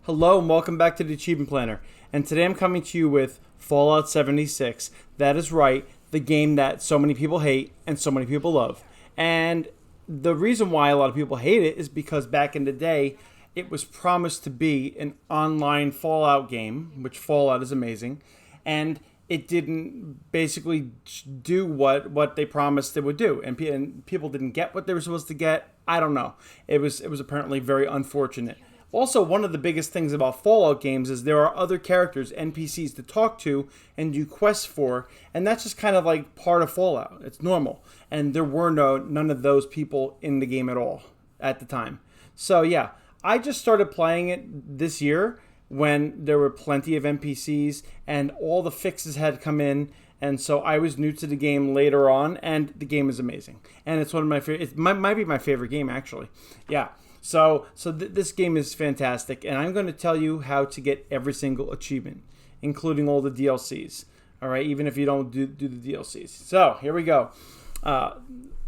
Hello and welcome back to the Achievement Planner. And today I'm coming to you with Fallout 76. That is right, the game that so many people hate and so many people love. And the reason why a lot of people hate it is because back in the day, it was promised to be an online Fallout game, which Fallout is amazing, and it didn't basically do what they promised it would do. And people didn't get what they were supposed to get. I don't know. It was apparently very unfortunate. Also, one of the biggest things about Fallout games is there are other characters, NPCs, to talk to and do quests for, and that's just kind of like part of Fallout. It's normal. And there were none of those people in the game at all at the time. So yeah, I just started playing it this year when there were plenty of NPCs and all the fixes had come in, and so I was new to the game later on, and the game is amazing. And it's one of my favorite, it might be my favorite game actually. Yeah. So this game is fantastic, and I'm going to tell you how to get every single achievement, including all the DLCs. All right, even if you don't do the DLCs. So here we go.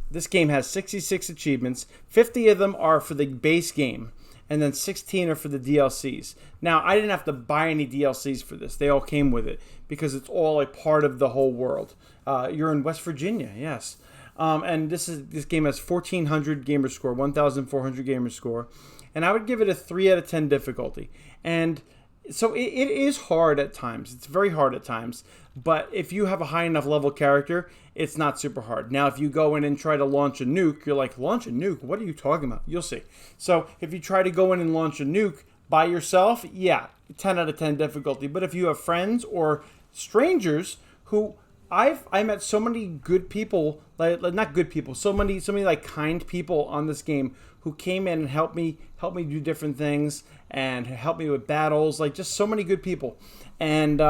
This game has 66 achievements. 50 of them are for the base game, and then 16 are for the DLCs. Now, I didn't have to buy any DLCs for this. They all came with it because it's all a part of the whole world. You're in West Virginia, yes. And this game has 1,400 gamer score, 1,400 gamer score, and I would give it a 3 out of 10 difficulty. And so it is hard at times. It's very hard at times, but if you have a high enough level character, it's not super hard. Now, if you go in and try to launch a nuke, you're like, launch a nuke? What are you talking about? You'll see. So if you try to go in and launch a nuke by yourself, yeah, 10 out of 10 difficulty. But if you have friends or strangers who I met so many good people, like not good people, so many like kind people on this game who came in and helped me do different things and helped me with battles, like just so many good people, and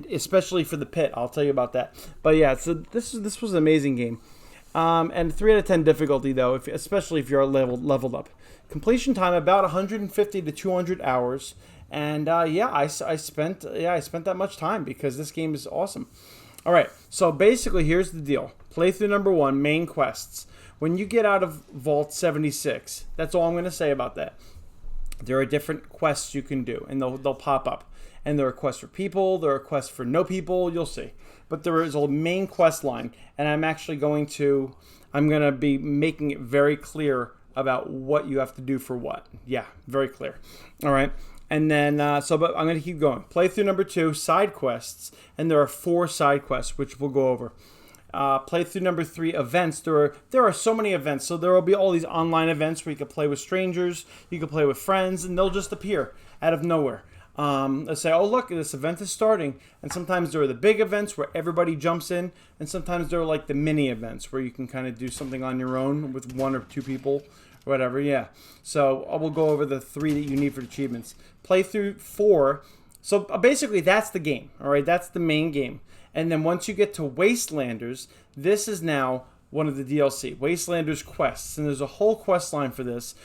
especially for the Pitt, I'll tell you about that. But yeah, so this was an amazing game, and 3 out of 10 difficulty though, especially if you're leveled up. Completion time about 150 to 200 hours, and yeah, I spent that much time because this game is awesome. All right, so basically, here's the deal. Playthrough number 1, main quests. When you get out of Vault 76, that's all I'm going to say about that. There are different quests you can do, and they'll pop up. And there are quests for people, there are quests for no people, you'll see. But there is a main quest line, and I'm going to be making it very clear about what you have to do for what. Yeah, very clear. All right. And then, but I'm going to keep going. Playthrough number 2, side quests. And there are 4 side quests, which we'll go over. Playthrough number 3, events. There are so many events. So there will be all these online events where you can play with strangers, you can play with friends, and they'll just appear out of nowhere. They'll say, oh, look, this event is starting. And sometimes there are the big events where everybody jumps in. And sometimes there are like the mini events where you can kind of do something on your own with 1 or 2 people. Whatever, yeah. So I will go over the 3 that you need for achievements. Playthrough 4. So basically, that's the game. All right, that's the main game. And then once you get to Wastelanders, this is now one of the DLC, Wastelanders quests, and there's a whole quest line for this.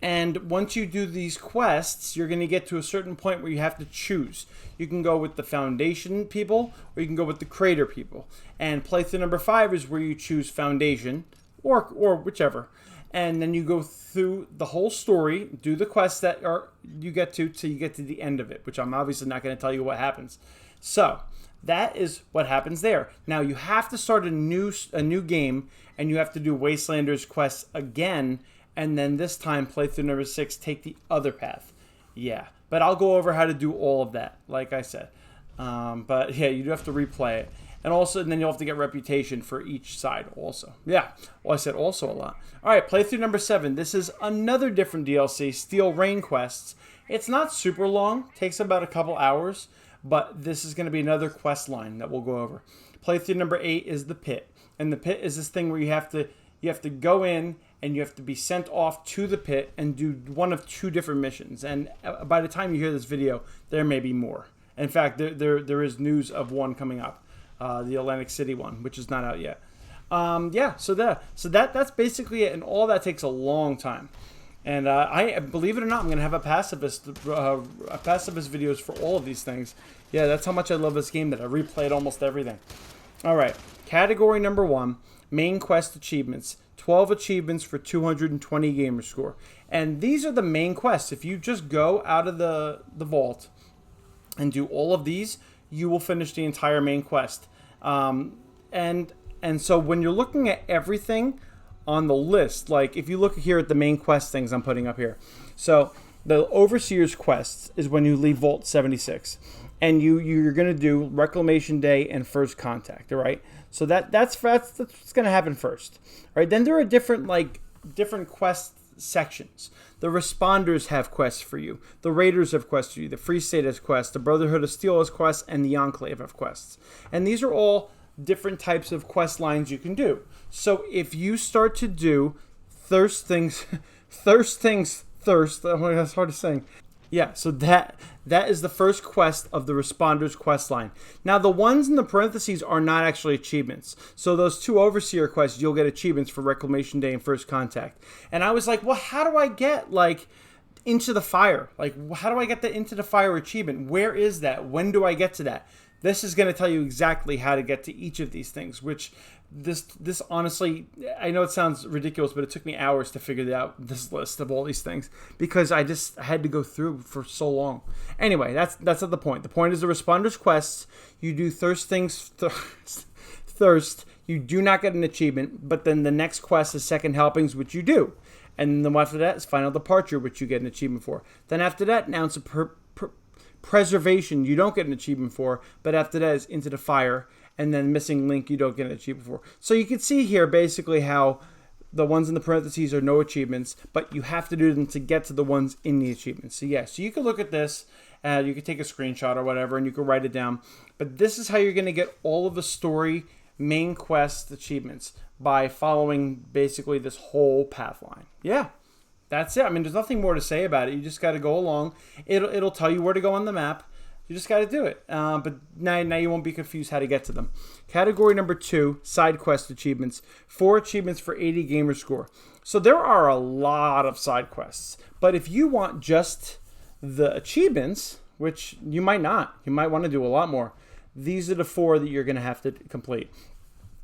And once you do these quests, you're going to get to a certain point where you have to choose. You can go with the Foundation people, or you can go with the Crater people. And playthrough number 5 is where you choose Foundation, or whichever. And then you go through the whole story, do the quests that you get to till you get to the end of it, which I'm obviously not going to tell you what happens. So that is what happens there. Now you have to start a new game, and you have to do Wastelanders quests again, and then this time playthrough number 6, take the other path. Yeah, but I'll go over how to do all of that, like I said. But yeah, you do have to replay it. And then you'll have to get reputation for each side also. Yeah, well, I said also a lot. All right, playthrough number 7. This is another different DLC, Steel Rain Quests. It's not super long, takes about a couple hours, but this is going to be another quest line that we'll go over. Playthrough number 8 is the Pit. And the Pit is this thing where you have to go in and you have to be sent off to the Pit and do one of 2 different missions. And by the time you hear this video, there may be more. In fact, there is news of one coming up. The Atlantic City one, which is not out yet. Yeah, so that's basically it, and all that takes a long time. And I believe it or not, I'm gonna have a pacifist videos for all of these things. Yeah, that's how much I love this game that I replayed almost everything. All right, category number 1, main quest achievements. 12 achievements for 220 gamer score. And these are the main quests. If you just go out of the vault and do all of these, you will finish the entire main quest. And so when you're looking at everything on the list, like if you look here at the main quest things I'm putting up here. So the Overseer's quests is when you leave Vault 76. And you're going to do Reclamation Day and First Contact, all right? So that's what's going to happen first. All right, then there are different quest sections. The Responders have quests for you. The Raiders have quests for you. The Free State has quests. The Brotherhood of Steel has quests. And the Enclave have quests. And these are all different types of quest lines you can do. So if you start to do Thirst, that's hard to say. Yeah, so that is the first quest of the Responders quest line. Now, the ones in the parentheses are not actually achievements. So those 2 Overseer quests, you'll get achievements for Reclamation Day and First Contact. And I was like, well, how do I get, Into the Fire? How do I get the Into the Fire achievement? Where is that? When do I get to that? This is going to tell you exactly how to get to each of these things, which this honestly, I know it sounds ridiculous, but it took me hours to figure out this list of all these things because I had to go through for so long. Anyway, that's not the point. The point is the Responders quests. You do Thirst. You do not get an achievement, but then the next quest is Second Helpings, which you do. And then after that is Final Departure, which you get an achievement for. Then after that, now it's a Preservation, you don't get an achievement for, but after that is Into the Fire, and then Missing Link, you don't get an achievement for. So you can see here basically how the ones in the parentheses are no achievements, but you have to do them to get to the ones in the achievements. So yeah, so you can look at this, you can take a screenshot or whatever, and you can write it down. But this is how you're going to get all of the story main quest achievements, by following basically this whole path line. Yeah. That's it. I mean, there's nothing more to say about it. You just got to go along. It'll tell you where to go on the map. You just got to do it. But now you won't be confused how to get to them. Category number 2, side quest achievements. 4 achievements for 80 gamer score. So there are a lot of side quests. But if you want just the achievements, which you might not. You might want to do a lot more. These are the 4 that you're going to have to complete.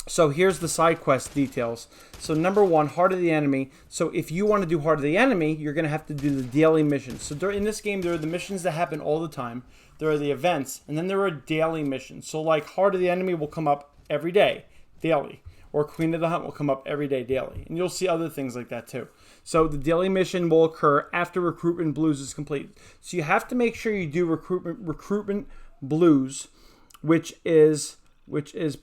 So here's the side quest details. So number 1, Heart of the Enemy. So if you want to do Heart of the Enemy, you're going to have to do the daily missions. So in this game, there are the missions that happen all the time. There are the events, and then there are daily missions. So like Heart of the Enemy will come up every day, daily. Or Queen of the Hunt will come up every day, daily. And you'll see other things like that too. So the daily mission will occur after Recruitment Blues is complete. So you have to make sure you do Recruitment Blues, which is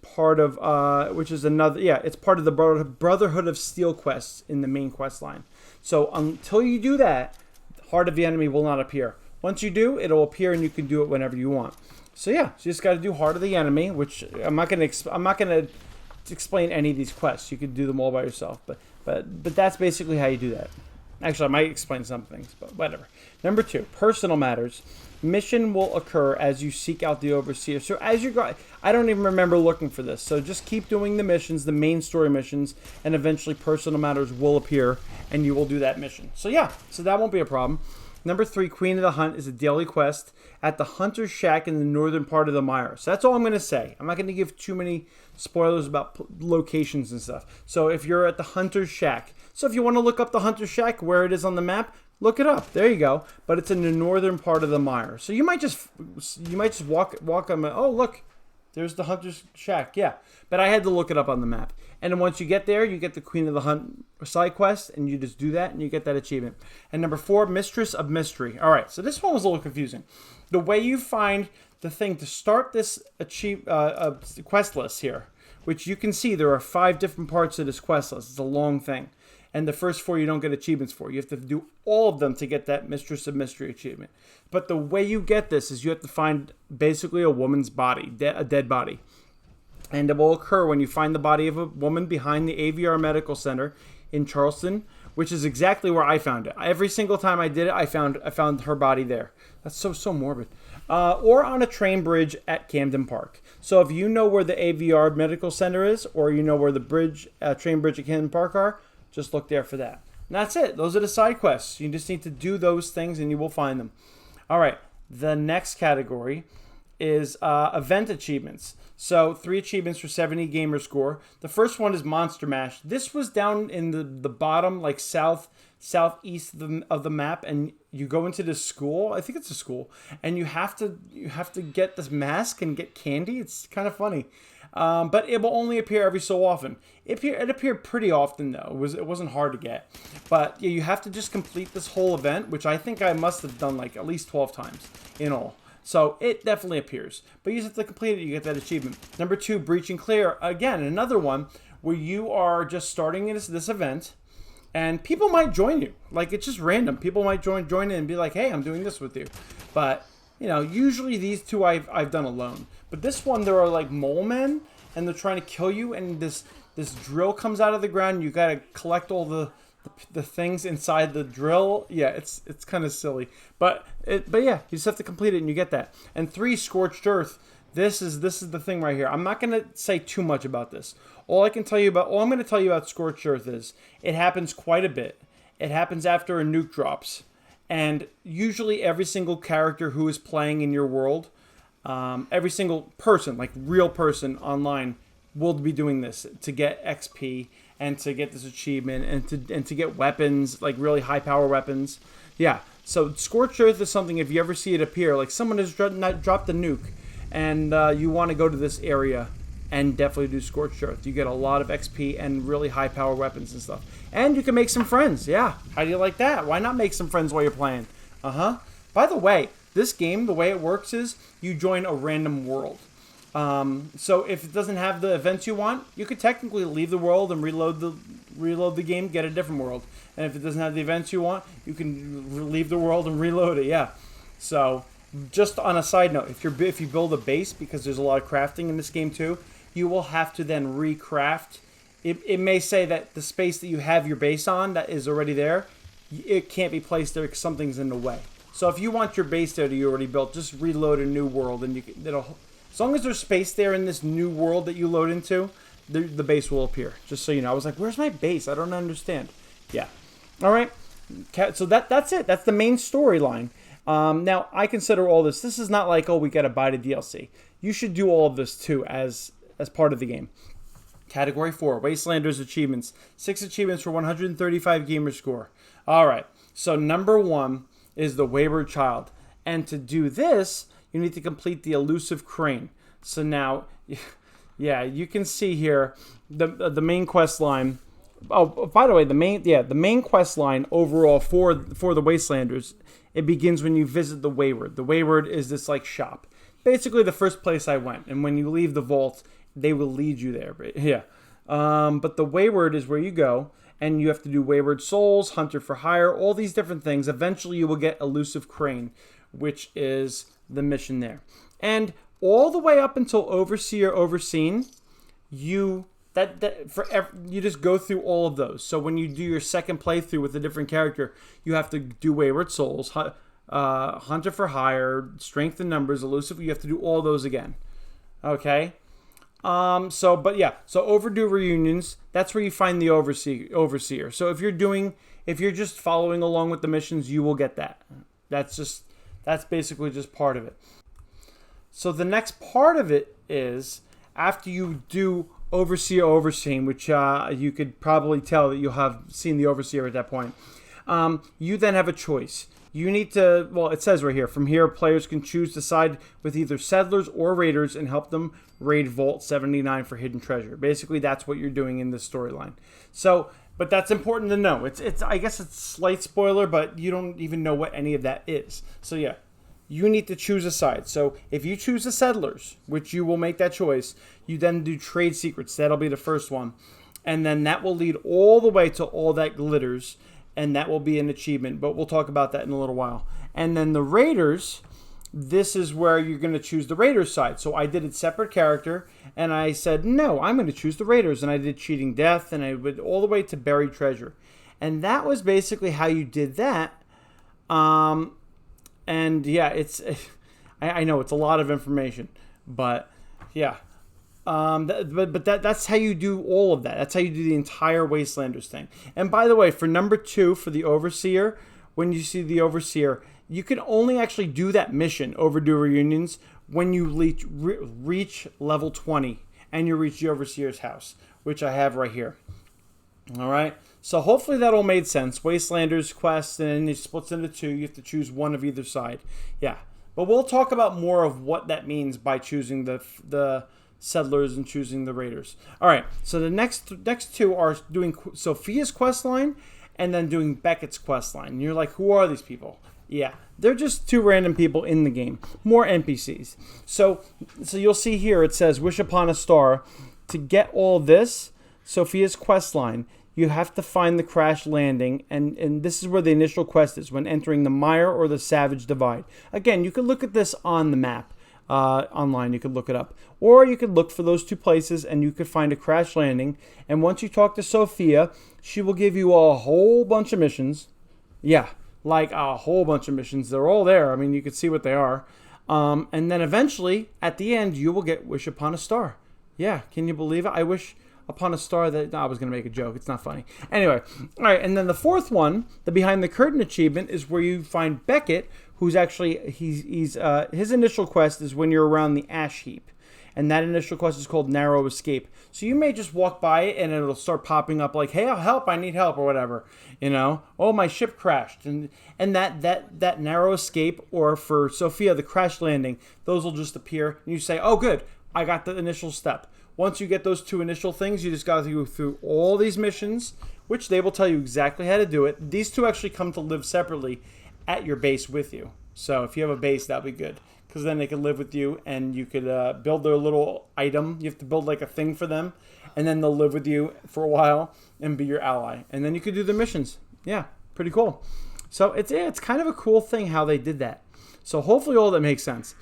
part of it's part of the Brotherhood of Steel quests in the main quest line. So until you do that, Heart of the Enemy will not appear. Once you do, it'll appear and you can do it whenever you want. So yeah, so you just got to do Heart of the Enemy, which I'm not going to explain any of these quests. You could do them all by yourself, but that's basically how you do that. Actually, I might explain some things, but whatever. Number 2, Personal Matters. Mission will occur as you seek out the Overseer. So as you go, I don't even remember looking for this. So just keep doing the missions, the main story missions, and eventually Personal Matters will appear, and you will do that mission. So yeah, so that won't be a problem. Number 3, Queen of the Hunt is a daily quest at the Hunter's Shack in the northern part of the Mire. So that's all I'm going to say. I'm not going to give too many spoilers about locations and stuff. So if you're at the Hunter's Shack, so if you want to look up the Hunter's Shack, where it is on the map, look it up. There you go. But it's in the northern part of the Mire. So you might just walk on. Oh, look, there's the Hunter's Shack. Yeah, but I had to look it up on the map. And then once you get there, you get the Queen of the Hunt side quest, and you just do that, and you get that achievement. And number 4, Mistress of Mystery. All right, so this one was a little confusing. The way you find the thing to start this quest list here, which you can see there are 5 different parts of this quest list. It's a long thing. And the first 4 you don't get achievements for. You have to do all of them to get that Mistress of Mystery achievement. But the way you get this is you have to find basically a woman's body, a dead body. And it will occur when you find the body of a woman behind the AVR Medical Center in Charleston, which is exactly where I found it. Every single time I did it, I found her body there. That's so morbid. Or on a train bridge at Camden Park. So if you know where the AVR Medical Center is, or you know where the train bridge at Camden Park are, just look there for that. And that's it. Those are the side quests. You just need to do those things and you will find them. All right. The next category is event achievements. So 3 achievements for 70 gamer score. The first one is Monster Mash. This was down in the bottom, like southeast of the map, and you go into this school. I think it's a school, and you have to get this mask and get candy. It's kind of funny, but it will only appear every so often. It appeared pretty often though. It wasn't hard to get, but yeah, you have to just complete this whole event, which I think I must have done like at least 12 times in all. So it definitely appears, but you just have to complete it. You get that achievement. Number 2, Breach and Clear. Again, another one where you are just starting this event. And people might join you. Like, it's just random. People might join in and be like, hey, I'm doing this with you. But, you know, usually these 2 I've done alone. But this one, there are like mole men, and they're trying to kill you, and this drill comes out of the ground. You gotta collect all the things inside the drill. Yeah, it's kind of silly. But yeah, you just have to complete it and you get that. And 3, Scorched Earth. This is the thing right here. I'm not gonna say too much about this. All I'm going to tell you about Scorched Earth is it happens quite a bit. It happens after a nuke drops. And usually every single character who is playing in your world, every single person, like real person online, will be doing this to get XP and to get this achievement and to get weapons, like really high power weapons. Yeah, so Scorched Earth is something, if you ever see it appear, like someone has dropped a nuke and you want to go to this area, and definitely do Scorched Earth. You get a lot of XP and really high power weapons and stuff. And you can make some friends. Yeah. How do you like that? Why not make some friends while you're playing? By the way, this game, the way it works is you join a random world. So if it doesn't have the events you want, you could technically leave the world and reload the game, get a different world. And if it doesn't have the events you want, you can leave the world and reload it. Yeah. So just on a side note, if you build a base, because there's a lot of crafting in this game too, you will have to then recraft. It may say that the space that you have your base on that is already there, it can't be placed there because something's in the way. So if you want your base there that you already built, just reload a new world, and as long as there's space there in this new world that you load into, the base will appear. Just so you know. I was like, where's my base? I don't understand. Yeah. All right. So that's it. That's the main storyline. Now, I consider all this. This is not like, oh, we got to buy the DLC. You should do all of this too as part of the game. Category 4, Wastelanders achievements. 6 achievements for 135 gamer score. All right. So number 1 is the Wayward Child. And to do this, you need to complete the elusive crane. So now, yeah, you can see here the main quest line. Oh, by the way, the main quest line overall for the Wastelanders, it begins when you visit the Wayward. The Wayward is this like shop. Basically the first place I went. And when you leave the vault, they will lead you there. But yeah. But the Wayward is where you go, and you have to do Wayward Souls, Hunter for Hire, all these different things. Eventually you will get Elusive Crane, which is the mission there. And all the way up until Overseer, Overseen, you just go through all of those. So when you do your second playthrough with a different character, you have to do Wayward Souls, Hunter for Hire, Strength in Numbers, Elusive. You have to do all those again. Okay. So Overdue Reunions, that's where you find the Overseer. So if you're just following along with the missions, you will get that. That's basically just part of it. So the next part of it is after you do Overseer, Overseen, which you could probably tell that you'll have seen the Overseer at that point. You then have a choice. You need to, it says right here, from here, players can choose to side with either settlers or raiders and help them raid Vault 79 for hidden treasure. Basically, that's what you're doing in this storyline. So, but that's important to know. It's I guess it's a slight spoiler, but you don't even know what any of that is. So yeah, you need to choose a side. So if you choose the settlers, which you will make that choice, you then do trade secrets. That'll be the first one. And then that will lead all the way to All That Glitters, and that will be an achievement, but we'll talk about that in a little while. And then the Raiders, this is where you're going to choose the Raiders side. So I did a separate character, and I said, no, I'm going to choose the Raiders. And I did Cheating Death, and I went all the way to Buried Treasure. And that was basically how you did that. And yeah, I know it's a lot of information, but yeah. That's how you do all of that. That's how you do the entire Wastelanders thing. And by the way, for number 2, for the Overseer, when you see the Overseer, you can only actually do that mission, Overdue Reunions, when you reach level 20 and you reach the Overseer's house, which I have right here. All right. So hopefully that all made sense. Wastelanders quest, and it splits into two. You have to choose one of either side. Yeah. But we'll talk about more of what that means by choosing the settlers and choosing the raiders. All right. So the next two are doing Sophia's quest line and then doing Beckett's quest line. And you're like, who are these people? Yeah, they're just two random people in the game. More NPCs. So you'll see here it says, wish upon a star. To get all this, Sophia's quest line, you have to find the crash landing, and this is where the initial quest is, when entering the Mire or the Savage Divide. Again, you can look at this on the map. Online, you could look it up. Or you could look for those two places and you could find a crash landing. And once you talk to Sophia, she will give you a whole bunch of missions. Yeah, like a whole bunch of missions. They're all there. I mean, you can see what they are. And then eventually, at the end, you will get Wish Upon a Star. Yeah, can you believe it? I wish upon a star that... No, I was going to make a joke. It's not funny. Anyway, all right. And then the fourth one, the Behind the Curtain achievement, is where you find Beckett, who's actually... his initial quest is when you're around the ash heap. And that initial quest is called Narrow Escape. So you may just walk by it and it'll start popping up like, hey, help, I need help, or whatever. You know? Oh, my ship crashed. And that Narrow Escape, or for Sophia, the crash landing, those will just appear. And you say, oh, good, I got the initial step. Once you get those two initial things, you just got to go through all these missions, which they will tell you exactly how to do it. These two actually come to live separately at your base with you. So if you have a base, that'll be good, because then they can live with you and you could build their little item. You have to build like a thing for them, and then they'll live with you for a while and be your ally. And then you could do the missions. Yeah, pretty cool. So it's kind of a cool thing how they did that. So hopefully all that makes sense.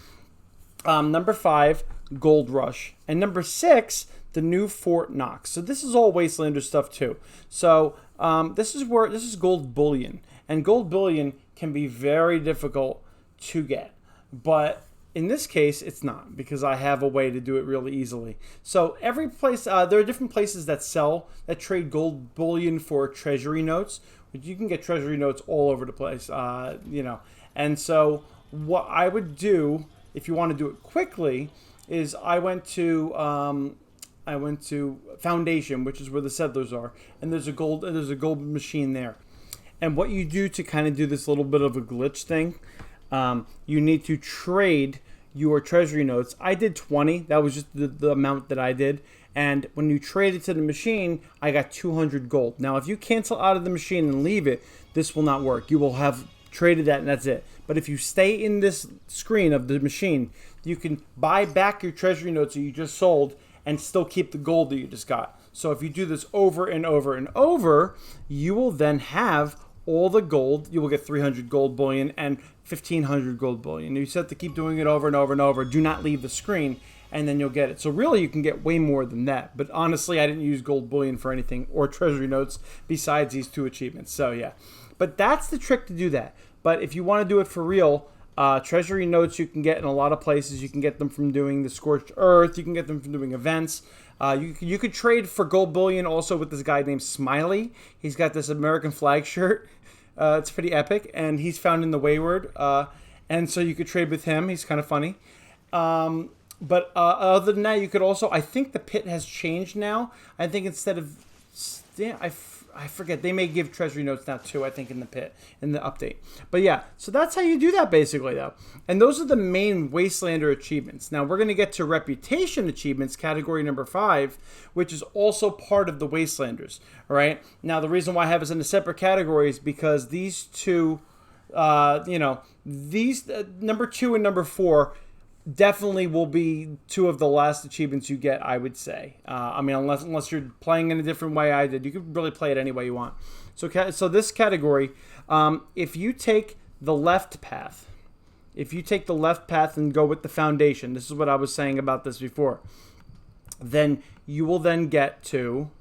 Number 5, Gold Rush. And number 6, the new Fort Knox. So this is all Wastelander stuff too. So this is gold bullion. And gold bullion can be very difficult to get. But in this case, it's not, because I have a way to do it really easily. So every place, there are different places that trade gold bullion for treasury notes. You can get treasury notes all over the place, you know. And so what I would do, if you want to do it quickly, is I went to Foundation, which is where the settlers are, and there's a gold machine there. And what you do to kind of do this little bit of a glitch thing, you need to trade your treasury notes. I did 20. That was just the amount that I did. And when you trade it to the machine, I got 200 gold. Now, if you cancel out of the machine and leave it, this will not work. You will have traded that and that's it. But if you stay in this screen of the machine, you can buy back your treasury notes that you just sold and still keep the gold that you just got. So if you do this over and over and over, you will then have all the gold. You will get 300 gold bullion and 1,500 gold bullion. You just have to keep doing it over and over and over. Do not leave the screen, and then you'll get it. So really, you can get way more than that. But honestly, I didn't use gold bullion for anything or treasury notes besides these two achievements. So yeah, but that's the trick to do that. But if you want to do it for real, treasury notes you can get in a lot of places. You can get them from doing the Scorched Earth. You can get them from doing events. You could trade for gold bullion also with this guy named Smiley. He's got this American flag shirt. It's pretty epic, and he's found in the Wayward. And so you could trade with him. He's kind of funny. But other than that, you could also... I think the Pitt has changed now. I think instead of... I forget. They may give treasury notes now too, I think, in the Pitt, in the update. But yeah, so that's how you do that basically, though. And those are the main Wastelander achievements. Now, we're going to get to Reputation achievements, category number 5, which is also part of the Wastelanders. All right? Now, the reason why I have it in a separate category is because these two, these number 2 and number 4 definitely will be 2 of the last achievements you get, I would say. I mean, unless you're playing in a different way I did. You can really play it any way you want. So this category, if you take the left path, and go with the Foundation, this is what I was saying about this before, then you will then get to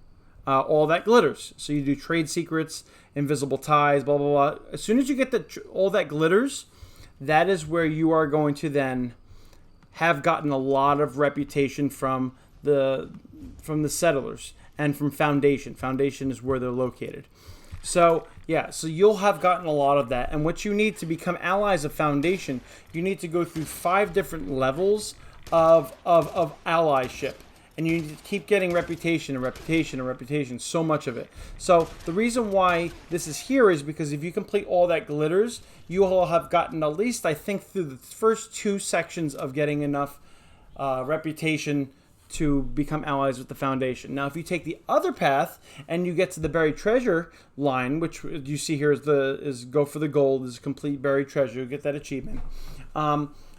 all that glitters. So you do trade secrets, invisible ties, blah, blah, blah. As soon as you get all that glitters, that is where you are going to then have gotten a lot of reputation from the settlers and from Foundation. Foundation is where they're located. So Yeah, so you'll have gotten a lot of that. And what you need to become allies of Foundation, you need to go through 5 different levels of allyship. And you need to keep getting reputation and reputation and reputation, so much of it. So the reason why this is here is because if you complete all that glitters, you will have gotten at least, I think, through the first 2 sections of getting enough reputation to become allies with the Foundation. Now, if you take the other path and you get to the buried treasure line, which you see here is go for the gold, is complete buried treasure, you get that achievement.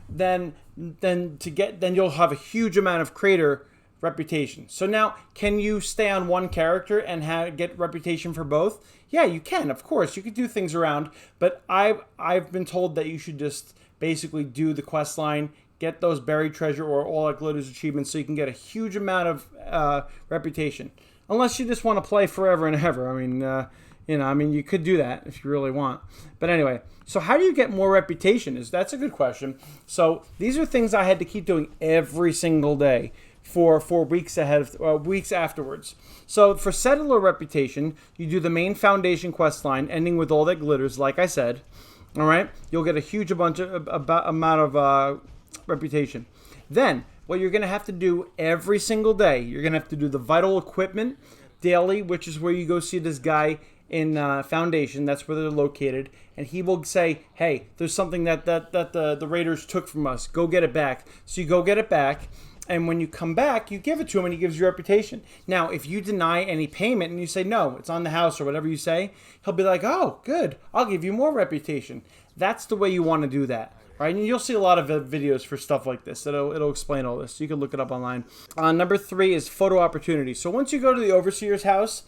Then you'll have a huge amount of creator reputation. So now, can you stay on one character and get reputation for both? Yeah, you can. Of course, you could do things around, but I've been told that you should just basically do the quest line, get those buried treasure or all that glitters achievements so you can get a huge amount of reputation. Unless you just want to play forever and ever. I mean, you could do that if you really want. But anyway, so how do you get more reputation? That's a good question. So these are things I had to keep doing every single day for weeks weeks afterwards. So for settler reputation, you do the main Foundation quest line, ending with all that glitters, like I said. All right, you'll get a huge amount of reputation. Then what you're going to have to do every single day, you're going to have to do the vital equipment daily, which is where you go see this guy in Foundation. That's where they're located, and he will say, hey, there's something that the raiders took from us, go get it back. So you go get it back, and when you come back, you give it to him and he gives you reputation. Now, if you deny any payment and you say, no, it's on the house or whatever you say, he'll be like, oh, good, I'll give you more reputation. That's the way you want to do that. Right, and you'll see a lot of videos for stuff like this. It'll explain all this. You can look it up online. Number 3 is photo opportunity. So once you go to the Overseer's house,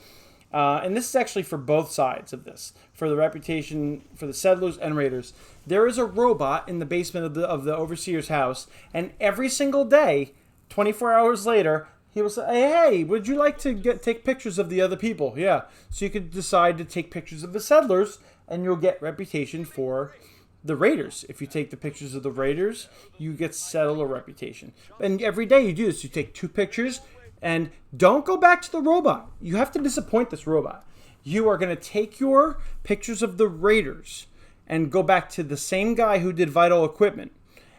and this is actually for both sides of this, for the reputation, for the settlers and raiders, there is a robot in the basement of the Overseer's house, and every single day, 24 hours later, he will say, hey, would you like to take pictures of the other people? Yeah. So you could decide to take pictures of the settlers, and you'll get reputation for the raiders. If you take the pictures of the raiders, you get settler reputation. And every day you do this. You take 2 pictures, and don't go back to the robot. You have to disappoint this robot. You are going to take your pictures of the raiders and go back to the same guy who did vital equipment,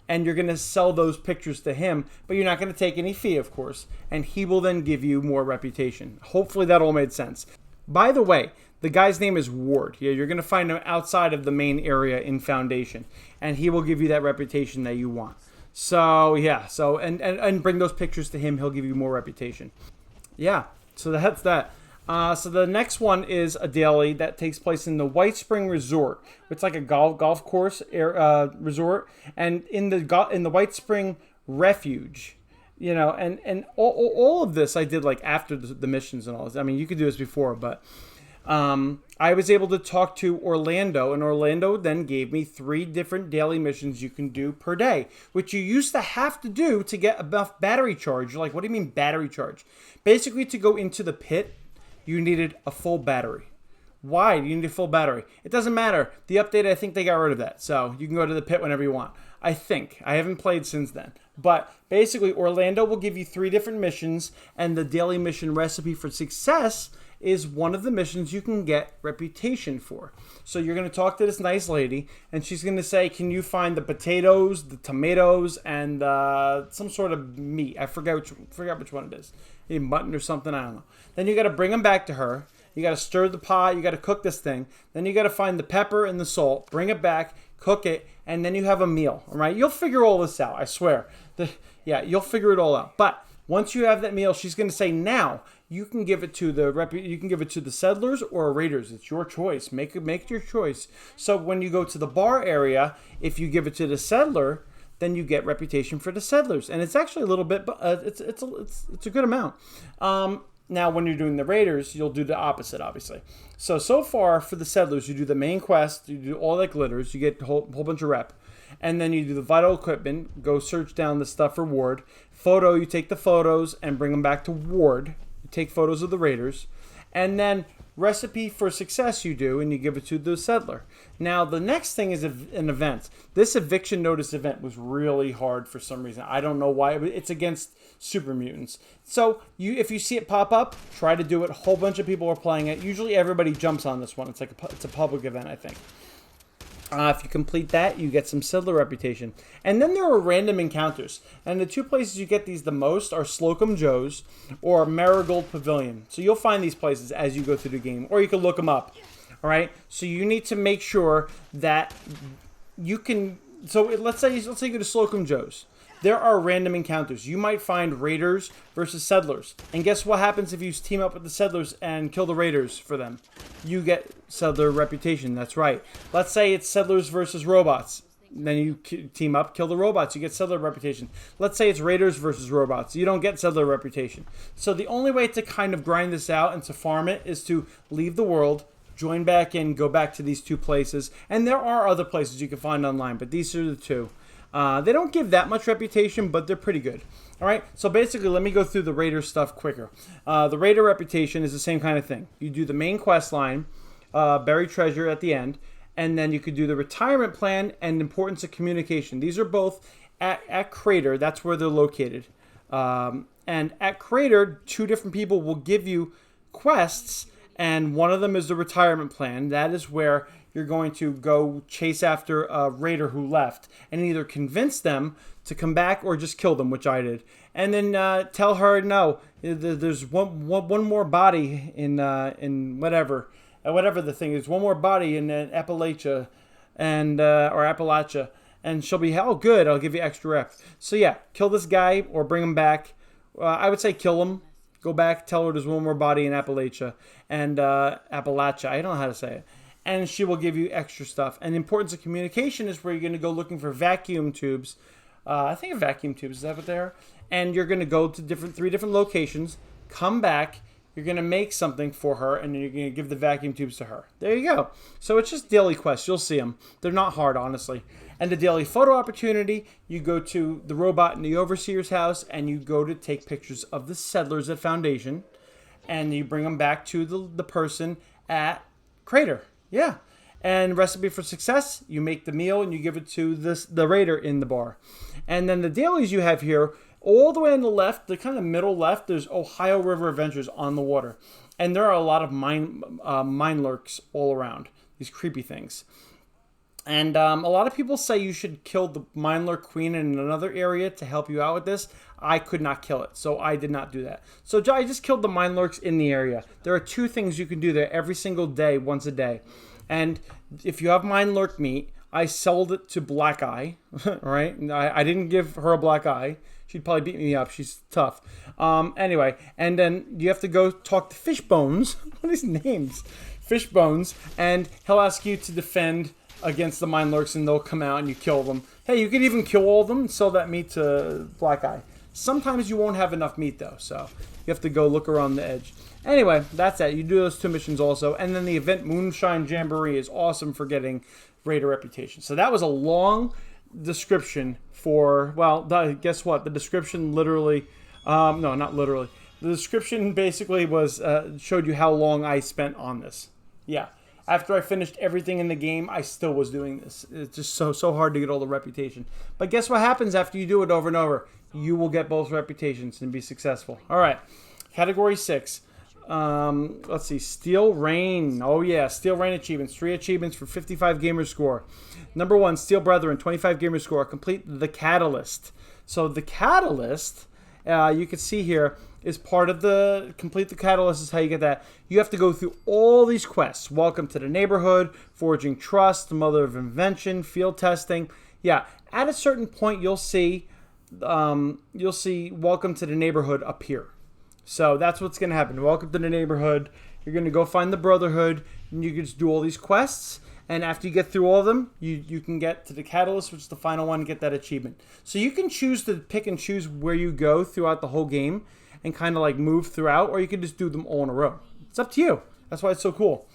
and you're going to sell those pictures to him, but you're not going to take any fee, of course, and he will then give you more reputation. Hopefully that all made sense. By the way, the guy's name is Ward. Yeah, you're going to find him outside of the main area in Foundation, and he will give you that reputation that you want. So, yeah, and bring those pictures to him. He'll give you more reputation. Yeah, so that's that. So the next one is a daily that takes place in the White Spring Resort. It's like a golf course resort, and in the White Spring Refuge. You know, and all of this I did like after the missions and all this. I mean, you could do this before, but I was able to talk to Orlando, and Orlando then gave me 3 different daily missions you can do per day, which you used to have to do to get enough battery charge. You're like, what do you mean battery charge? Basically, to go into the pit, you needed a full battery. Why do you need a full battery? It doesn't matter. The update, I think they got rid of that. So you can go to the pit whenever you want. I think. I haven't played since then. But basically, Orlando will give you 3 different missions, and the daily mission recipe for success is one of the missions you can get reputation for. So you're going to talk to this nice lady, and she's going to say, can you find the potatoes, the tomatoes, and some sort of meat? I forgot which one it is. Maybe mutton or something, I don't know. Then you got to bring them back to her. You got to stir the pot. You got to cook this thing. Then you got to find the pepper and the salt, bring it back, cook it, and then you have a meal. All right, you'll figure all this out. I swear. You'll figure it all out. But once you have that meal, she's going to say, now you can give it to the settlers or raiders. It's your choice. Make your choice. So when you go to the bar area, if you give it to the settler, then you get reputation for the settlers, and it's actually a little bit. It's a good amount. Now, when you're doing the raiders, you'll do the opposite, obviously. So far for the settlers, you do the main quest, you do all that glitters, you get a whole bunch of rep, and then you do the vital equipment. Go search down the stuff for Ward. You take the photos and bring them back to Ward. You take photos of the raiders, and then recipe for success you do, and you give it to the settler. Now, the next thing is an event. This eviction notice event was really hard for some reason. I don't know why. It's against super mutants. So if you see it pop up, try to do it. A whole bunch of people are playing it. Usually everybody jumps on this one. It's a public event, I think. If you complete that, you get some settler reputation. And then there are random encounters. And the two places you get these the most are Slocum Joe's or Marigold Pavilion. So you'll find these places as you go through the game. Or you can look them up. All right? So you need to make sure that you can... So let's say you go to Slocum Joe's. There are random encounters. You might find raiders versus settlers. And guess what happens if you team up with the settlers and kill the raiders for them? You get settler reputation. That's right. Let's say it's settlers versus robots. Then you team up, kill the robots. You get settler reputation. Let's say it's raiders versus robots. You don't get settler reputation. So the only way to kind of grind this out and to farm it is to leave the world, join back in, go back to these two places. And there are other places you can find online, but these are the two. They don't give that much reputation, but they're pretty good. All right, so basically, let me go through the Raider stuff quicker. The Raider reputation is the same kind of thing. You do the main quest line, buried treasure at the end, and then you could do the retirement plan and importance of communication. These are both at Crater. That's where they're located. And at Crater, two different people will give you quests, and one of them is the retirement plan. That is where you're going to go chase after a raider who left and either convince them to come back or just kill them, which I did. And then tell her, no, there's one more body in whatever the thing is, one more body in Appalachia and or Appalachia. And she'll be, oh, good, I'll give you extra rep. So yeah, kill this guy or bring him back. I would say kill him. Go back, tell her there's one more body in Appalachia and Appalachia. I don't know how to say it. And she will give you extra stuff. And the importance of communication is where you're going to go looking for vacuum tubes. I think vacuum tubes, is that what they are? And you're going to go to three different locations, come back, you're going to make something for her, and then you're going to give the vacuum tubes to her. There you go. So it's just daily quests. You'll see them. They're not hard, honestly. And the daily photo opportunity, you go to the robot in the overseer's house, and you go to take pictures of the settlers at Foundation, and you bring them back to the person at Crater. Yeah. And recipe for success, you make the meal and you give it to the raider in the bar. And then the dailies you have here, all the way on the left, the kind of middle left, there's Ohio River Adventures on the water. And there are a lot of mine lurks all around, these creepy things. And a lot of people say you should kill the mine lurk queen in another area to help you out with this. I could not kill it, so I did not do that. So I just killed the mine lurks in the area. There are two things you can do there every single day, once a day. And if you have mine lurk meat, I sold it to Black Eye, right? I didn't give her a black eye. She'd probably beat me up. She's tough. Anyway, and then you have to go talk to Fishbones. What are his names? Fishbones. And he'll ask you to defend against the mine lurks, and they'll come out and you kill them. Hey, you could even kill all of them and sell that meat to Black Eye. Sometimes you won't have enough meat, though, so you have to go look around the edge. Anyway, that's that. You do those two missions also. And then the event Moonshine Jamboree is awesome for getting Raider reputation. So that was a long description for, well, guess what? The description literally, no, not literally. The description basically was showed you how long I spent on this. Yeah. After I finished everything in the game, I still was doing this. It's just so hard to get all the reputation. But guess what happens after you do it over and over? You will get both reputations and be successful. All right. Category 6. Let's see. Steel Rain. Oh, yeah. Steel Rain achievements. 3 achievements for 55 gamer score. Number 1, Steel Brethren, 25 gamer score. Complete the Catalyst. So the Catalyst, you can see here, is part of the complete the Catalyst is how you get that. You have to go through all these quests. Welcome to the Neighborhood, Forging Trust, Mother of Invention, Field Testing. Yeah, at a certain point you'll see Welcome to the Neighborhood appear. So that's what's going to happen. Welcome to the Neighborhood. You're going to go find the Brotherhood, and you can just do all these quests. And after you get through all of them, you can get to the Catalyst, which is the final one, and get that achievement. So you can choose to pick and choose where you go throughout the whole game and kind of like move throughout, or you can just do them all in a row. It's up to you. That's why it's so cool.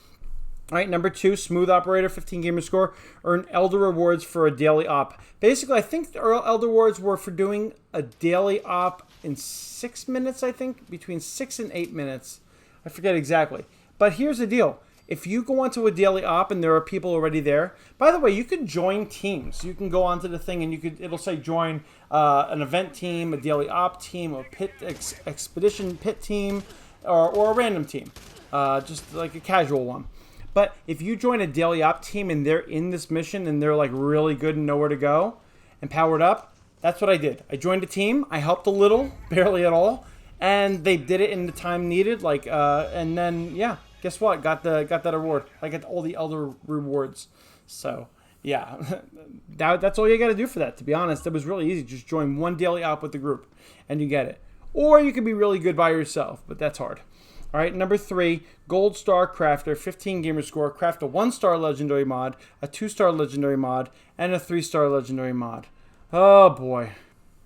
All right, number 2, Smooth Operator, 15 gamer score. Earn Elder Rewards for a daily op. Basically, I think the Elder Rewards were for doing a daily op in 6 minutes, I think. Between 6 and 8 minutes. I forget exactly. But here's the deal. If you go onto a daily op and there are people already there, by the way, you can join teams. You can go onto the thing and it'll say join an event team, a daily op team, a pit expedition pit team, or a random team, just like a casual one. But if you join a daily op team and they're in this mission and they're like really good and know where to go and powered up, that's what I did. I joined a team. I helped a little, barely at all, and they did it in the time needed. And then yeah. Guess what? Got that award. I got all the other rewards. So, yeah. That's all you got to do for that, to be honest. It was really easy. Just join one daily op with the group, and you get it. Or you can be really good by yourself, but that's hard. All right, number 3, Gold Star Crafter, 15 gamer score. Craft a 1-star legendary mod, a 2-star legendary mod, and a 3-star legendary mod. Oh, boy.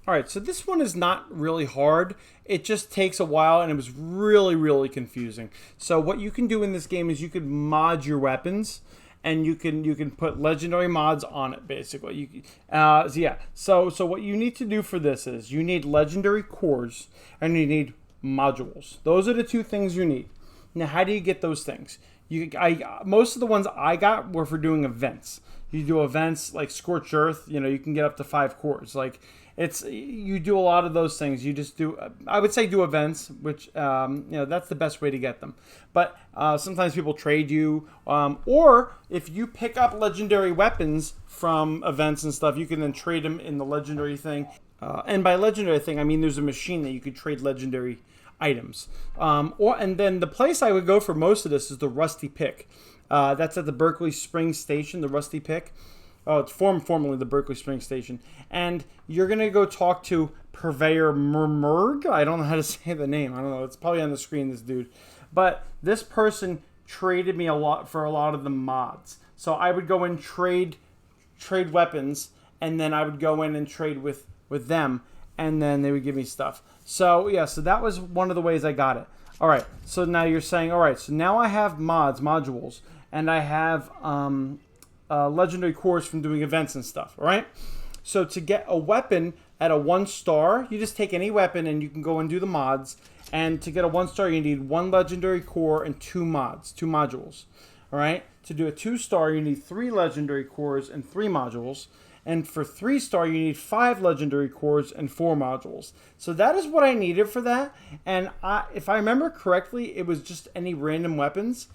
All right, so this one is not really hard. It just takes a while, and it was really, really confusing. So what you can do in this game is you can mod your weapons, and you can put legendary mods on it, basically. So what you need to do for this is you need legendary cores, and you need modules. Those are the 2 things you need. Now, how do you get those things? Most of the ones I got were for doing events. You do events like Scorched Earth. You can get up to 5 cores. You do a lot of those things. You just do, I would say do events, which, that's the best way to get them. But sometimes people trade you, or if you pick up legendary weapons from events and stuff, you can then trade them in the legendary thing. And by legendary thing, I mean there's a machine that you could trade legendary items. And then the place I would go for most of this is the Rusty Pick. That's at the Berkeley Springs Station, the Rusty Pick. Oh, it's formerly the Berkeley Springs Station. And you're going to go talk to Purveyor Mermerg. I don't know how to say the name. I don't know. It's probably on the screen, this dude. But this person traded me a lot for a lot of the mods. So I would go and trade weapons, and then I would go in and trade with them, and then they would give me stuff. So, yeah, so that was one of the ways I got it. All right, so now you're saying, all right, so now I have modules, and I have legendary cores from doing events and stuff, all right? So to get a weapon at a 1-star, you just take any weapon and you can go and do the mods. And to get a 1-star, you need 1 legendary core and 2 modules, all right? To do a 2-star, you need 3 legendary cores and 3 modules. And for 3-star, you need 5 legendary cores and 4 modules. So that is what I needed for that. And if I remember correctly, it was just any random weapons.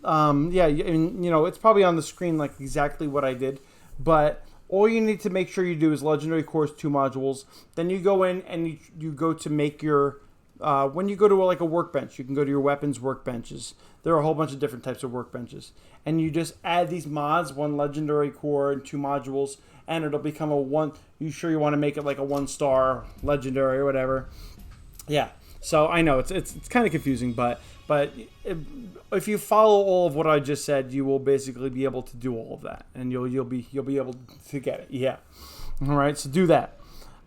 It's probably on the screen like exactly what I did. But all you need to make sure you do is legendary cores, 2 modules. Then you go in and you go to make your... when you go to a workbench, you can go to your weapons workbenches. There are a whole bunch of different types of workbenches. And you just add these mods, 1 legendary core and 2 modules, and it'll become a 1. You sure you want to make it like a 1-star legendary or whatever? Yeah. So I know it's kind of confusing, but if you follow all of what I just said, you will basically be able to do all of that, and you'll be able to get it. Yeah. All right. So do that.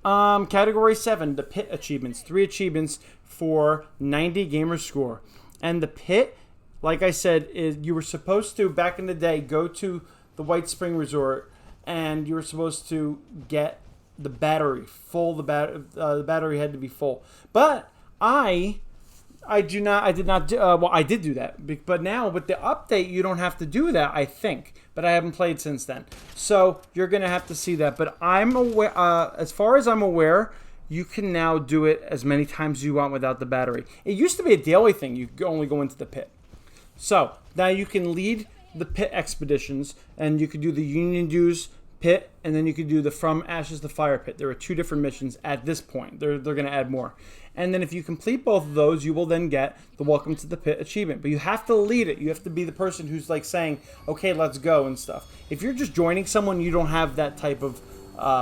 Category 7, the Pitt achievements. 3 achievements for 90 gamer score. And the Pitt, like I said, is you were supposed to, back in the day, go to the White Spring Resort, and you were supposed to get the battery full. The battery had to be full. But I did not I did do that. But now with the update, you don't have to do that, I think. But I haven't played since then. So you're going to have to see that. But I'm aware, as far as I'm aware, you can now do it as many times as you want without the battery. It used to be a daily thing. You could only go into the pit. So now you can lead the pit expeditions, and you could do the Union Dues pit, and then you could do the From Ashes to Fire pit. There are 2 different missions at this point. They're going to add more. And then if you complete both of those, you will then get the Welcome to the Pit achievement. But you have to lead it. You have to be the person who's saying, okay, let's go and stuff. If you're just joining someone, you don't have that type of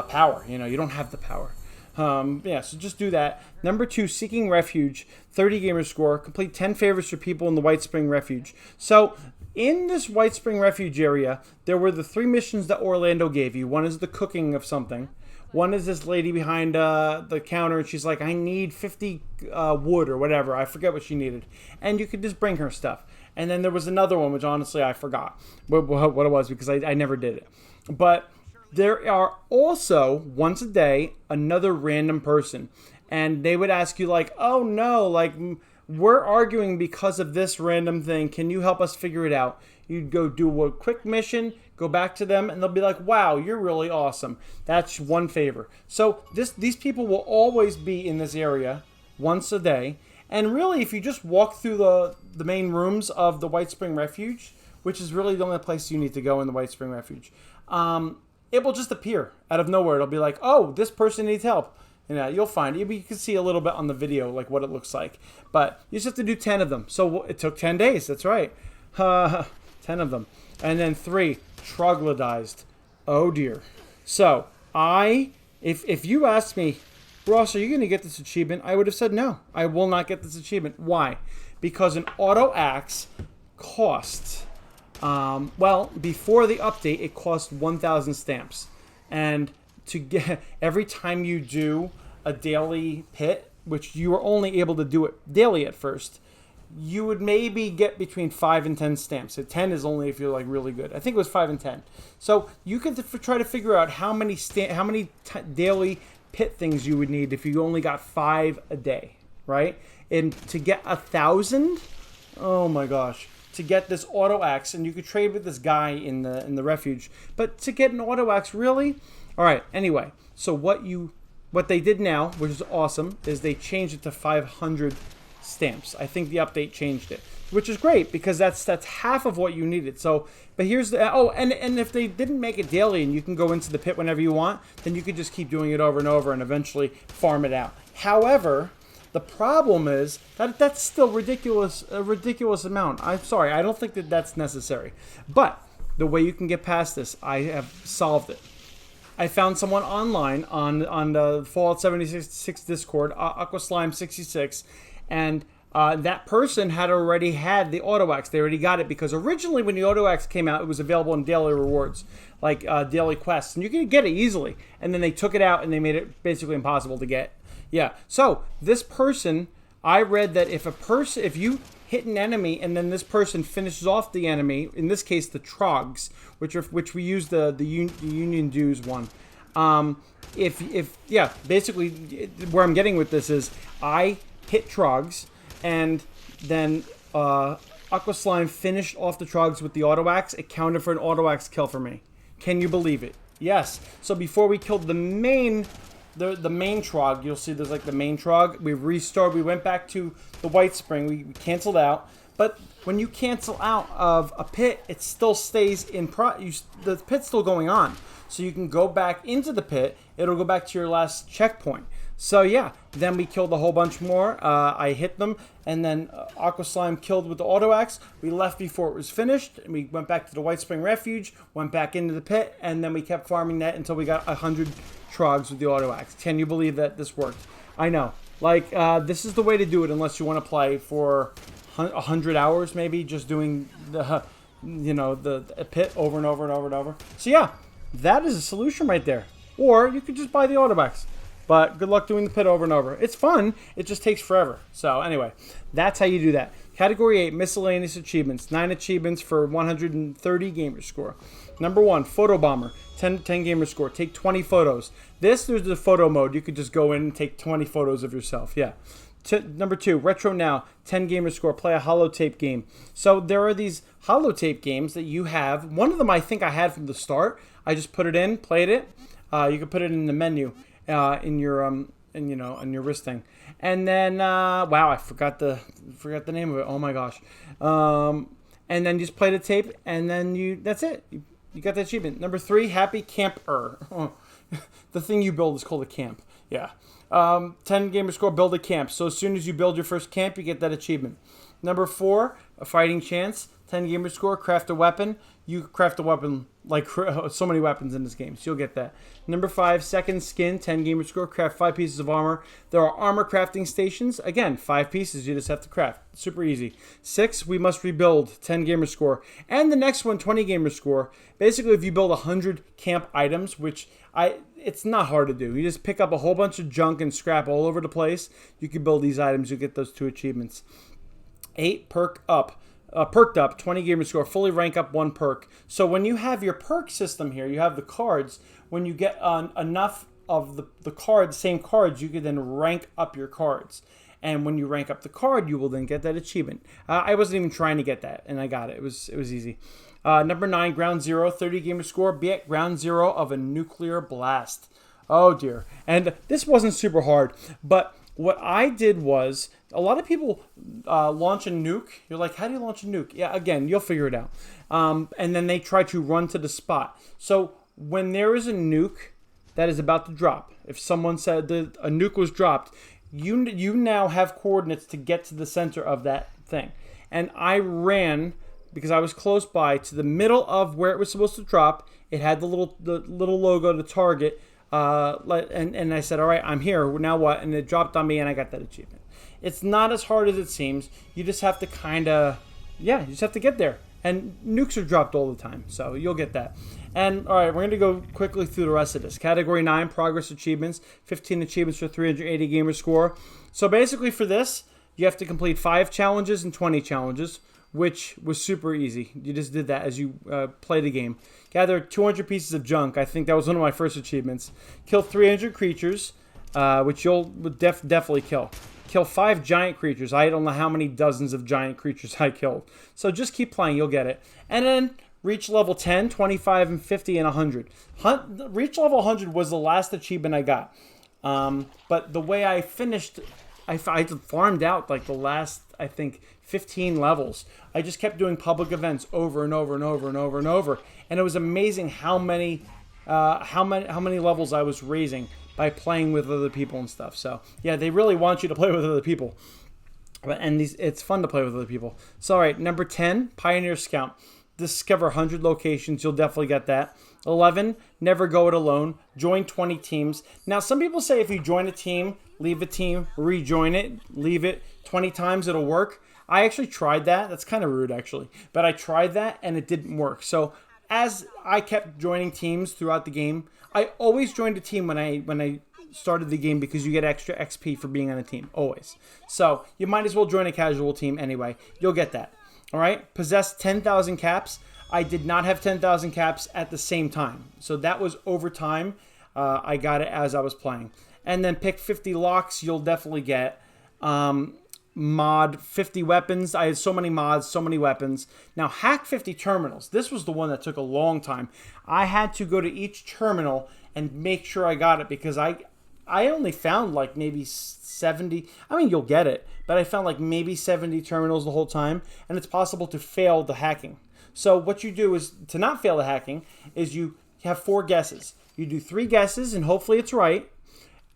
power. You don't have the power. So just do that. Number 2, Seeking Refuge, 30 gamer score. Complete 10 favors for people in the White Spring Refuge. So in this White Spring Refuge area, there were the 3 missions that Orlando gave you. One is the cooking of something. One is this lady behind the counter, and she's like, I need 50 wood or whatever. I forget what she needed. And you could just bring her stuff. And then there was another one, which honestly I forgot what it was because I never did it. But there are also, once a day, another random person. And they would ask you oh no, we're arguing because of this random thing. Can you help us figure it out? You'd go do a quick mission, go back to them, and they'll be like, wow, you're really awesome. That's one favor. So these people will always be in this area once a day. And really, if you just walk through the main rooms of the White Spring Refuge, which is really the only place you need to go in the White Spring Refuge, it will just appear out of nowhere. It'll be like, oh, this person needs help. And you'll find it. You can see a little bit on the video, like what it looks like. But you just have to do 10 of them. So it took 10 days. That's right. 10 of them. And then 3, troglodytes. Oh, dear. So if you asked me, Ross, are you going to get this achievement? I would have said no. I will not get this achievement. Why? Because an auto axe costs, well, before the update, it cost 1,000 stamps. And to get every time you do a daily pit, which you were only able to do it daily at first, you would maybe get between 5 and 10 stamps. So 10 is only if you're like really good. I think it was 5 and 10. So you can try to figure out how many daily pit things you would need if you only got 5 a day, right? And to get 1,000, oh my gosh, to get this auto axe, and you could trade with this guy in the refuge, but to get an auto axe, really? All right, anyway, so what they did now, which is awesome, is they changed it to 500 stamps. I think the update changed it, which is great because that's half of what you needed. So, but here's the and if they didn't make it daily and you can go into the pit whenever you want, then you could just keep doing it over and over and eventually farm it out. However, the problem is that that's still a ridiculous amount. I'm sorry, I don't think that that's necessary. But the way you can get past this, I have solved it. I found someone online on the Fallout 76 Discord, AquaSlime66, and that person had already had the auto axe. They already got it because originally when the auto axe came out, it was available in daily rewards, like daily quests, and you could get it easily. And then they took it out and they made it basically impossible to get. Yeah. So this person, I read that if you hit an enemy and then this person finishes off the enemy, in this case the trogs, which we use the Union Dues one. Basically where I'm getting with this is I hit trogs and then AquaSlime finished off the trogs with the auto axe. It counted for an auto axe kill for me. Can you believe it? Yes. So before we killed the main trog, you'll see there's like the main trog. We restored. We went back to the White Spring. We canceled out. But when you cancel out of a pit, it still stays in the pit's still going on. So you can go back into the pit. It'll go back to your last checkpoint. So yeah, then we killed a whole bunch more. I hit them, and then AquaSlime killed with the auto axe. We left before it was finished, and we went back to the White Spring Refuge, went back into the pit, and then we kept farming that until we got 100 trogs with the auto axe. Can you believe that this worked? I know. Like, this is the way to do it unless you want to play for 100 hours maybe, just doing the pit over and over and over and over. So yeah, that is a solution right there. Or you could just buy the auto axe. But good luck doing the pit over and over. It's fun. It just takes forever. So anyway, that's how you do that. Category 8, miscellaneous achievements. 9 achievements for 130 gamer score. Number 1, photo bomber. 10 gamer score. Take 20 photos. There's the photo mode. You could just go in and take 20 photos of yourself. Yeah. Number 2, retro now. 10 gamer score. Play a holotape game. So there are these holotape games that you have. One of them I think I had from the start. I just put it in, played it. You could put it in the menu. In your on your wrist thing, and then wow, I forgot the name of it. Oh my gosh, and then you just play the tape, and then that's it. You got the achievement. Number 3, happy camper. The thing you build is called a camp. Yeah. 10 gamer score, build a camp. So as soon as you build your first camp, you get that achievement. Number 4, a fighting chance. 10 gamer score, craft a weapon. You craft a weapon like so many weapons in this game, so you'll get that. Number 5, second skin, 10 gamer score, craft 5 pieces of armor. There are armor crafting stations. Again, 5 pieces, you just have to craft. Super easy. 6, we must rebuild, 10 gamer score. And the next one, 20 gamer score. Basically, if you build 100 camp items, which it's not hard to do. You just pick up a whole bunch of junk and scrap all over the place. You can build these items, you get those 2 achievements. 8, perked up, 20 gamer score, fully rank up 1 perk. So when you have your perk system here, you have the cards. When you get enough of the same cards, you can then rank up your cards. And when you rank up the card, you will then get that achievement. I wasn't even trying to get that, and I got it. It was easy. Number 9, Ground Zero, 30 gamer score. Be at ground zero of a nuclear blast. Oh, dear. And this wasn't super hard, but what I did was, a lot of people launch a nuke. You're like, how do you launch a nuke? Yeah, again, you'll figure it out. And then they try to run to the spot. So when there is a nuke that is about to drop, if someone said that a nuke was dropped, you now have coordinates to get to the center of that thing. And I ran, because I was close by, to the middle of where it was supposed to drop. It had the little logo, the target. And I said, all right, I'm here. Now what? And it dropped on me, and I got that achievement. It's not as hard as it seems. You just have to you just have to get there. And nukes are dropped all the time, so you'll get that. And all right, we're going to go quickly through the rest of this. Category 9, progress achievements. 15 achievements for 380 gamer score. So basically for this, you have to complete 5 challenges and 20 challenges, which was super easy. You just did that as you play the game. Gather 200 pieces of junk. I think that was one of my first achievements. Kill 300 creatures, which you'll definitely kill. Kill 5 giant creatures. I don't know how many dozens of giant creatures I killed. So just keep playing. You'll get it. And then reach level 10, 25, and 50, and 100. Reach level 100 was the last achievement I got. But the way I finished, I farmed out like the last, I think, 15 levels. I just kept doing public events over and over and over and over and over. And it was amazing how many levels I was raising by playing with other people and stuff. So yeah, they really want you to play with other people. And it's fun to play with other people. So all right, number 10, Pioneer Scout. Discover 100 locations. You'll definitely get that. 11, never go it alone. Join 20 teams. Now, some people say if you join a team, leave a team, rejoin it, leave it 20 times, it'll work. I actually tried that. That's kind of rude, actually. But I tried that, and it didn't work. So as I kept joining teams throughout the game, I always joined a team when I started the game, because you get extra XP for being on a team, always. So you might as well join a casual team anyway. You'll get that. All right, possess 10,000 caps. I did not have 10,000 caps at the same time. So that was over time. I got it as I was playing. And then pick 50 locks. You'll definitely get mod 50 weapons. I had so many mods, so many weapons. Now, hack 50 terminals. This was the one that took a long time. I had to go to each terminal and make sure I got it, because I only found like maybe 70. I mean, you'll get it, but I found like maybe 70 terminals the whole time, and it's possible to fail the hacking. So what you do is, to not fail the hacking, is you have 4 guesses. You do 3 guesses, and hopefully it's right.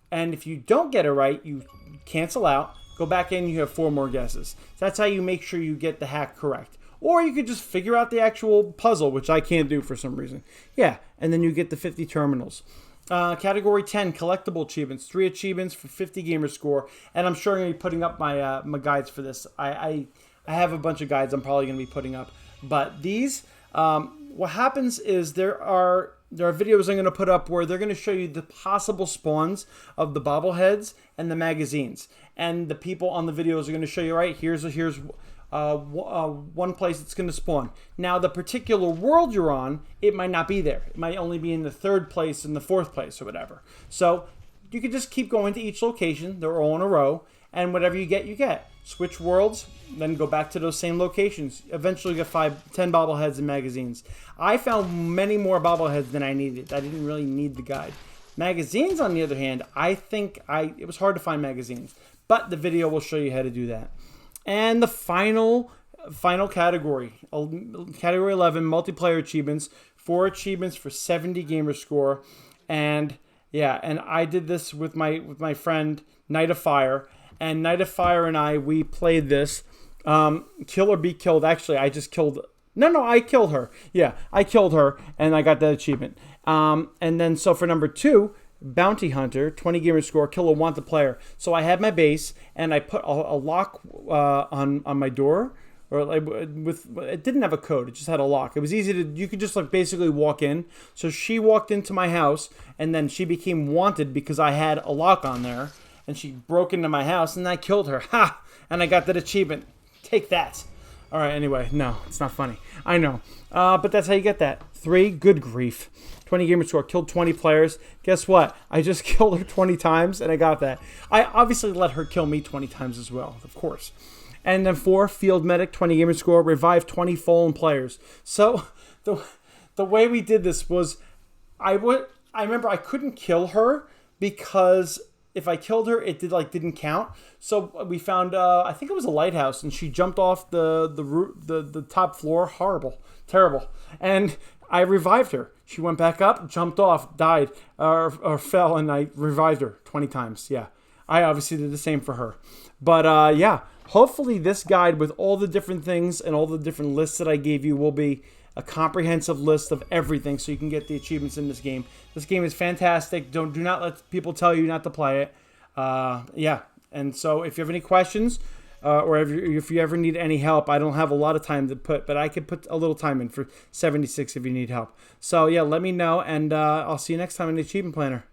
And if you don't get it right, you cancel out, go back in, you have 4 more guesses. That's how you make sure you get the hack correct. Or you could just figure out the actual puzzle, which I can't do for some reason. Yeah, and then you get the 50 terminals. Category 10, collectible achievements. 3 achievements for 50 gamer score. And I'm sure I'm going to be putting up my my guides for this. I have a bunch of guides I'm probably going to be putting up. But these, what happens is there are videos I'm going to put up where they're going to show you the possible spawns of the bobbleheads and the magazines. And the people on the videos are going to show you, right, here's one place it's going to spawn. Now, the particular world you're on, it might not be there. It might only be in the 3rd place and the 4th place or whatever. So you could just keep going to each location. They're all in a row. And whatever you get, you get. Switch worlds, then go back to those same locations. Eventually get 10 bobbleheads and magazines. I found many more bobbleheads than I needed. I didn't really need the guide. Magazines, on the other hand, I think it was hard to find magazines. But the video will show you how to do that. And the final category, category 11, multiplayer achievements. 4 achievements for 70 gamer score. And yeah, and I did this with my friend Night of Fire. And Night of Fire and we played this. Kill or be killed. Actually, I just killed. No, I killed her. Yeah, I killed her, and I got that achievement. And then, so for number 2, Bounty Hunter, 20 gamer score, kill a wanted player. So I had my base, and I put a lock on my door. Or like it didn't have a code. It just had a lock. It was easy to. You could just like basically walk in. So she walked into my house, and then she became wanted because I had a lock on there. And she broke into my house, and I killed her. Ha! And I got that achievement. Take that. All right, anyway. No, it's not funny. I know. But that's how you get that. 3, good grief. 20 gamer score, killed 20 players. Guess what? I just killed her 20 times, and I got that. I obviously let her kill me 20 times as well, of course. And then 4, field medic, 20 gamer score, revive 20 fallen players. So the way we did this was, I remember I couldn't kill her because if I killed her, it didn't count. So we found, I think it was a lighthouse, and she jumped off the top floor. Horrible, terrible. And I revived her. She went back up, jumped off, died, or fell, and I revived her 20 times. Yeah, I obviously did the same for her. But yeah, hopefully this guide with all the different things and all the different lists that I gave you will be a comprehensive list of everything so you can get the achievements in this game. This game is fantastic. Do not let people tell you not to play it. Yeah, and so if you have any questions or if you ever need any help, I don't have a lot of time to put, but I could put a little time in for 76 if you need help. So yeah, let me know, and I'll see you next time in the Achievement Planner.